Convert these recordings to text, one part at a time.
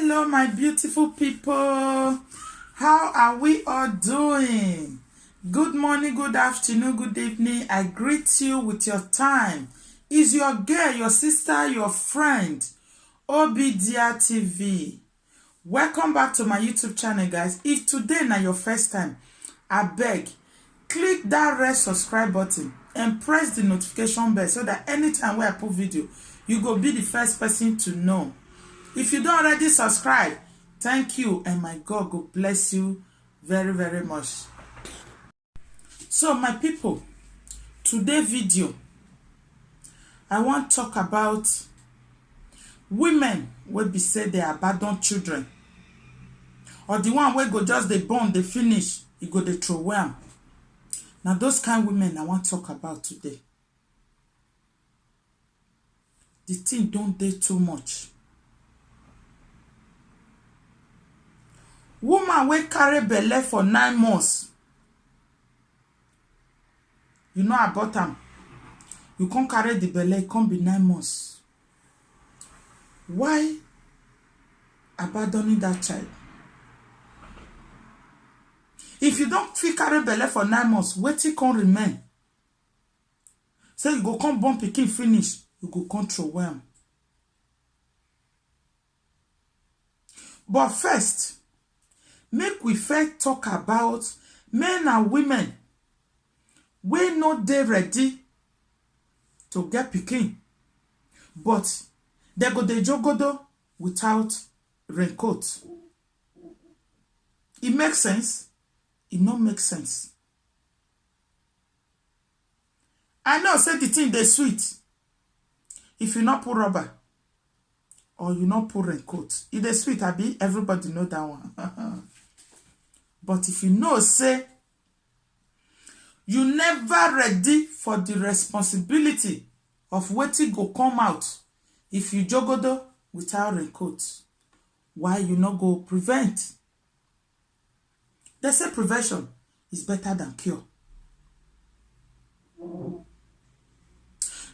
Hello, my beautiful people. How are we all doing? Good morning, good afternoon, good evening. I greet you with your time. Is your girl, your sister, your friend, Obidia TV. Welcome back to my YouTube channel, guys. If today na your first time, I beg, click that red subscribe button and press the notification bell so that anytime when I put video, you go be the first person to know. If you don't already subscribe, thank you, and my God go bless you very, very much. So, my people, today video, I want to talk about women wey be say they abandon children, or the one wey go just dey born, dey finish, e go dey throw away am. Now those kind of women I want to talk about today. The thing don't dey too much. Woman wey carry belle for 9 months, you know about am. You can't carry the belle, it can't be 9 months. Why abandoning that child? If you don't fit carry belle for 9 months, wetin can remain? Say you go come born pikin finish, you go control am. But first, make we first talk about men and women wey no dey ready to get pikin, but they go dey jogodo without raincoat. It makes sense? It no make sense. I know say the thing dey sweet if you not put rubber or you not put raincoat. It dey sweet, abi? Everybody know that one. But if you know say you never ready for the responsibility of wetin go come out if you jogodo without raincoat, why you not go prevent? They say prevention is better than cure.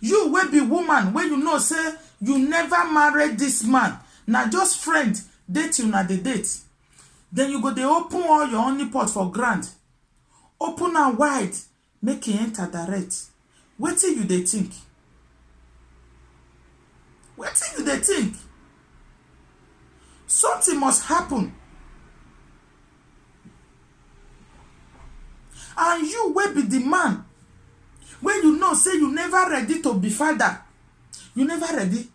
You will be woman when you know say you never married this man. Now just friend date you na the date. Then you go dey open all your honey pot for ground. Open and wide, make it enter direct. Wetin you dey think? Wetin you dey think? Something must happen. And you will be the man when you know say you never ready to be father. You never ready.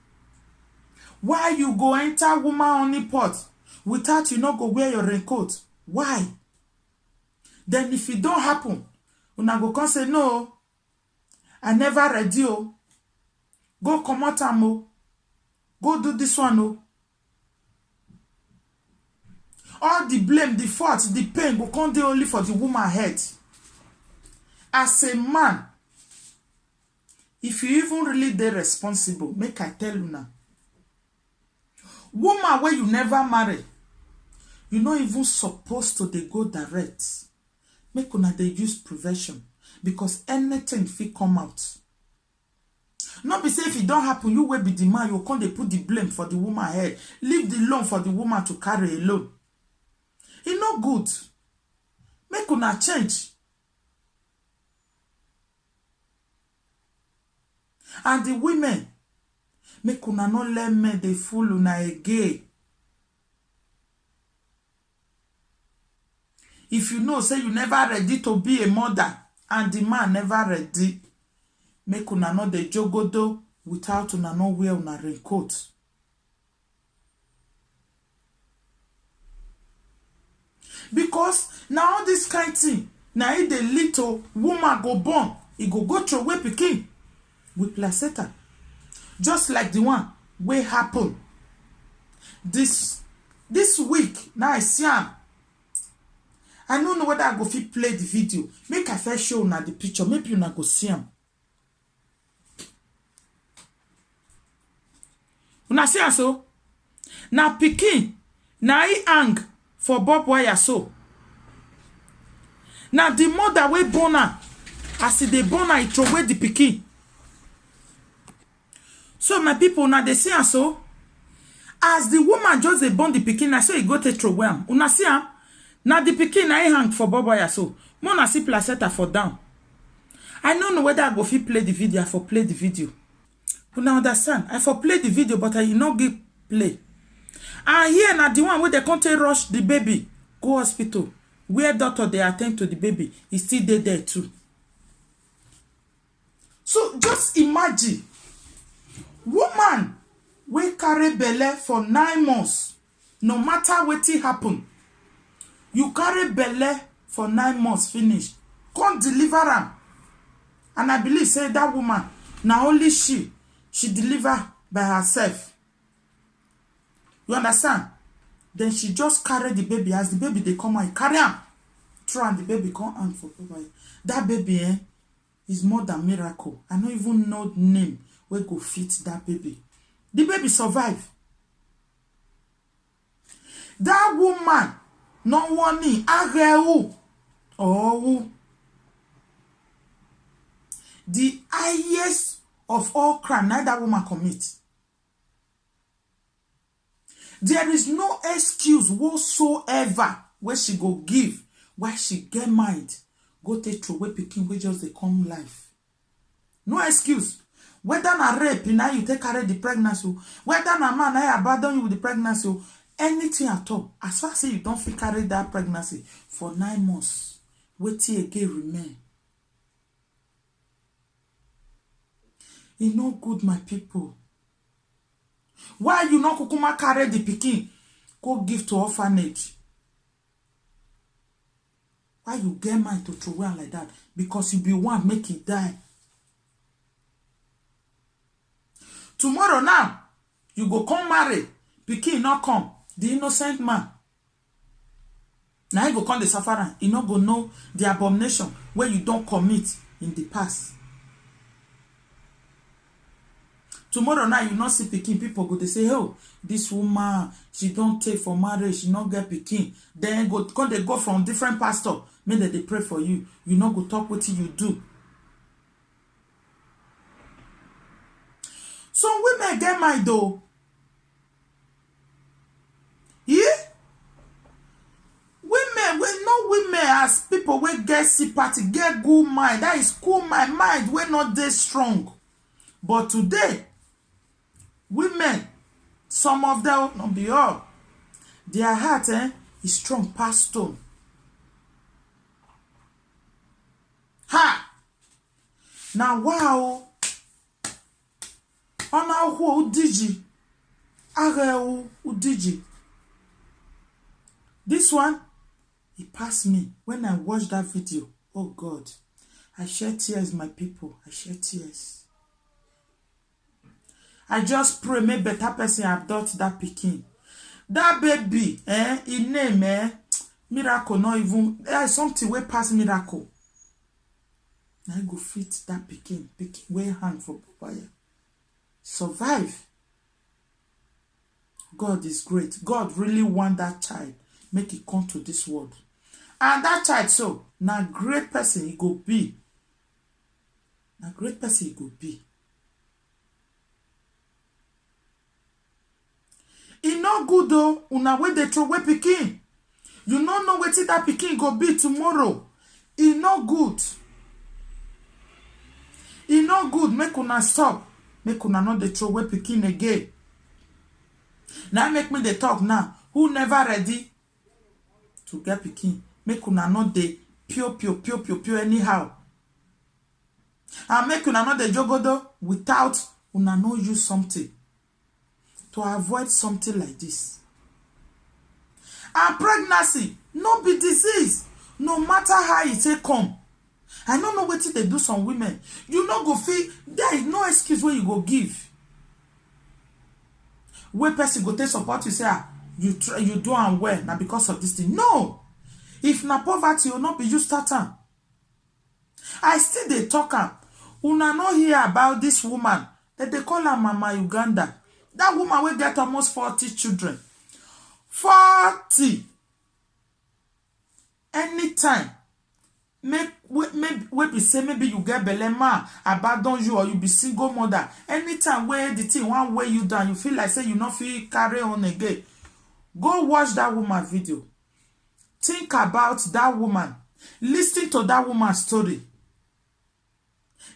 Why you go enter woman honey pot without you not go wear your raincoat? Why? Then if it don't happen, una go come say no, I never ready. Oh, go come out am. Go do this one. Oh, all the blame, the fault, the pain go come dey only for the woman head. As a man, if you even really dey responsible, make I tell you now, woman where you never marry, you not even supposed to dey go direct. Make una dey use prevention, because anything fit come out. Not be say if it don't happen, you will be the man, you can't dey put the blame for the woman head. Leave the loan for the woman to carry alone. It no good. Make una change. And the women, make una not let men dey fool una again. If you know say you never ready to be a mother and the man never ready, make una not dey jogodo without una not wear una raincoat. Because now all this kind thing, now if the little woman go born, it go through away pikin with placenta. Just like the one wey happen this week. Now I see am. I don't know whether I go fit play the video. Make I first show una the picture. Maybe una go see am. Una see am so? Now pikin, now he hang for bob wire so. Now the mother wey born her, as they born her, he throw away the pikin. So my people, now they see am so. As the woman just dey born the pikin, na so e go take throw am. Una see am? Na the pikin na hang for boboya so. Mona see placenta for down. I don't know whether I go fit play the video. I for play the video. Una understand? I for play the video, but I no give play. And here na the one where they can't rush the baby go hospital, where doctor they attend to the baby. He still there too. So just imagine, woman we carry belle for 9 months. No matter wetin happen, you carry belle for 9 months finish. Can't deliver am. And I believe say that woman, now only she deliver by herself. You understand? Then she just carry the baby. As the baby they come out, carry am. Throw and the baby come out for baby. That baby is more than miracle. I don't even know the name where go fit that baby. The baby survive. That woman, no one ni ageu. Oh, the highest of all crime that that woman commit. There is no excuse whatsoever where she go give, why she get mind, go take through where pikin we just they come life. No excuse. Whether na rape, now you take carry the pregnancy, whether na man I abandon you with the pregnancy, anything at all. As far as you don't fit carry that pregnancy for 9 months, wait till again remain. It's no good, my people. Why you not kukuma carry the pikin go give to orphanage? Why you get mind to throw away like that? Because you be one make it die. Tomorrow now, you go come marry, pikin not come, the innocent man. Now you go come the sufferer, you not go know the abomination where you don't commit in the past. Tomorrow now you not see pikin, people go they say, oh, this woman, she don't take for marriage, she not get pikin. Then go come they go from different pastor, make that they pray for you. You not go talk what you do. Some women get mind though. Yeah? Women, we know women as people we get sympathy, get good mind. That is cool mind, we not they strong. But today, women, some of them, not be all, their heart is strong past stone. Ha! Now wow. Ona who udiji. Are udiji. This one, he passed me when I watched that video. Oh God. I shed tears, my people. I shed tears. I just pray may better person adopt that pikin. That baby, in name, miracle, not even, there's something way past miracle. Now I go fit that pikin way hang for papaya. Survive. God is great. God really want that child, make it come to this world. And that child, so, now great person he go be. Now great person he go be. It not good though, una way they throw away pikin. You don't know what that pikin go be tomorrow. It not good. It not good, make una stop. Make una not they throw away pikin again. Now make me they talk now. Who never ready to get pikin? Make una not they pure anyhow. And make una not they jogodo without una no use something to avoid something like this. And pregnancy, no be disease. No matter how it take come. I don't know what they do some women. You not go feel, there is no excuse where you go give. Where person go take support you say, you do and well, now because of this thing. No. If na poverty, you not be you starting. I still they talk am. Una no hear about this woman that they call her Mama Uganda. That woman will get almost 40 children. 40. Anytime Maybe say maybe you get belle man abandon you, or you be single mother. Anytime where the thing one weigh you down, you feel like say you not feel carry on again. Go watch that woman video. Think about that woman. Listen to that woman's story.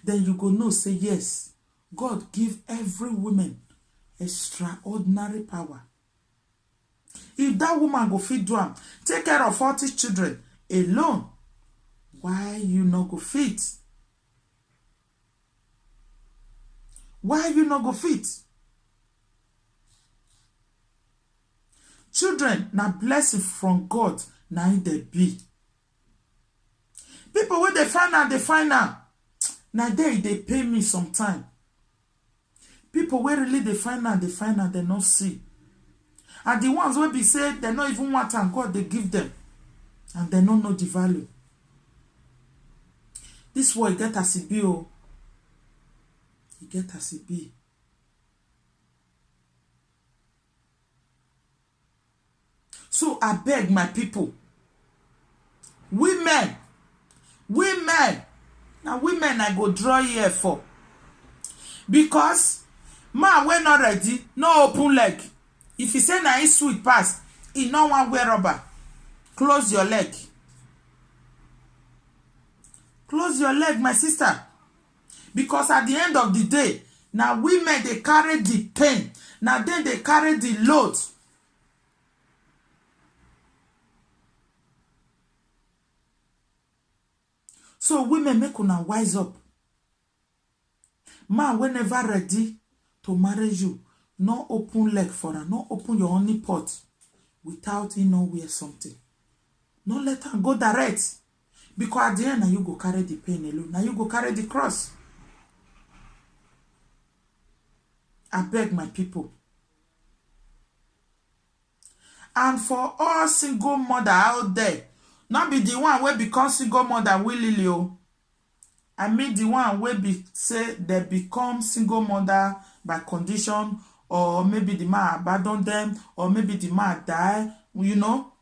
Then you go know say yes, God give every woman extraordinary power. If that woman go fit do am, take care of 40 children alone, why you not go fit? Why you not go fit? Children na blessing from God, na in they be. People when they find out, na they pay me sometime. People where really they find out, they not see. And the ones where be say they not even want, and God they give them, and they don't know the value. This world get as it be, oh. You get as it be. So I beg my people, women, now women I go draw here for. Because man when not ready, no open leg. If you say na sweet pass, he no one wear rubber. Close your leg. Close your leg, my sister. Because at the end of the day, now women they carry the pain. Now then they carry the load. So women make una wise up. Man, whenever ready to marry you, no open leg for her, no open your only pot without you know wear something. No let her go direct. Because at the end, now you go carry the pain alone. Now you go carry the cross. I beg my people. And for all single mother out there, not be the one where become single mother willingly. I mean the one where be say they become single mother by condition, or maybe the man abandon them, or maybe the man die. You know,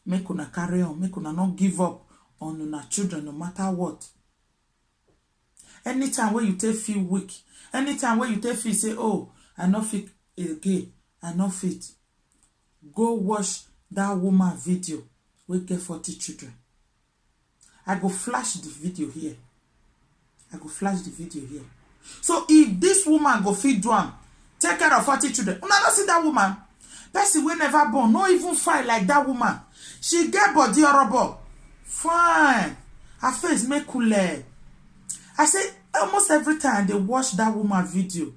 make una carry on, make una not give up on una children no matter what. Anytime where you take feel weak, anytime where you take feel say, oh, I not fit again, I not fit. Go watch that woman video. We get 40 children. I go flash the video here. So if this woman go feed one, take care of 40 children. Una don't see that woman. Person we never born, no even fight like that woman. She get body horrible. Fine. Her face make cool. I say almost every time they watch that woman video,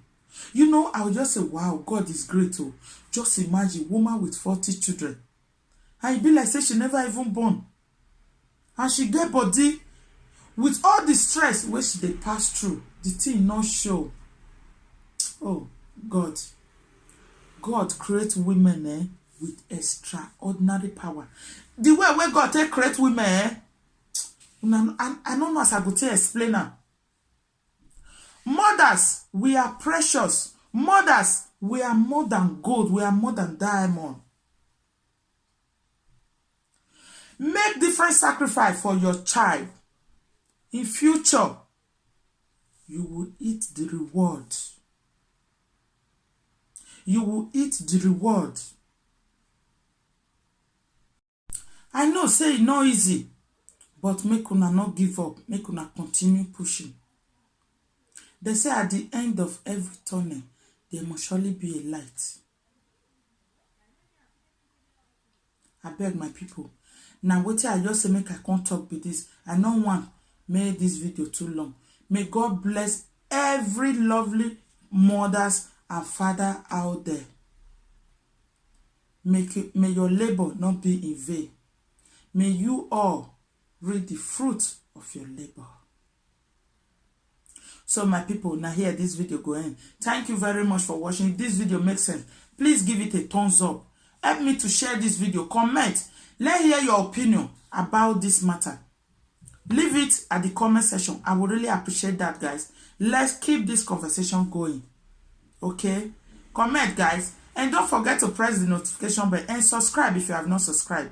you know, I will just say, wow, God is great. Oh, just imagine woman with 40 children. And it be like say she never even born. And she get body with all the stress where she dey pass through. The thing not show. Oh, God. God create women with extraordinary power. The way where God take create women, I don't know as I go to explain now. Mothers, we are precious. Mothers, we are more than gold. We are more than diamond. Make different sacrifice for your child. In future, you will eat the reward. You will eat the reward. I know say it's not easy, but make una not give up. Make una continue pushing. They say at the end of every tunnel, there must surely be a light. I beg my people. Now, what I just say make I can't talk with this. I don't want make this video too long. May God bless every lovely mothers and father out there. May your labor not be in vain. May you all reap the fruit of your labor. So my people, now here this video go end. Thank you very much for watching. If this video makes sense, please give it a thumbs up. Help me to share this video. Comment. Let's hear your opinion about this matter. Leave it at the comment section. I would really appreciate that, guys. Let's keep this conversation going. Okay? Comment, guys. And don't forget to press the notification bell and subscribe if you have not subscribed.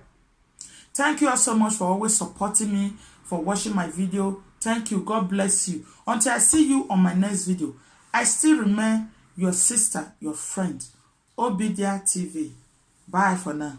Thank you all so much for always supporting me, for watching my video. Thank you. God bless you. Until I see you on my next video, I still remain your sister, your friend, Obidia TV. Bye for now.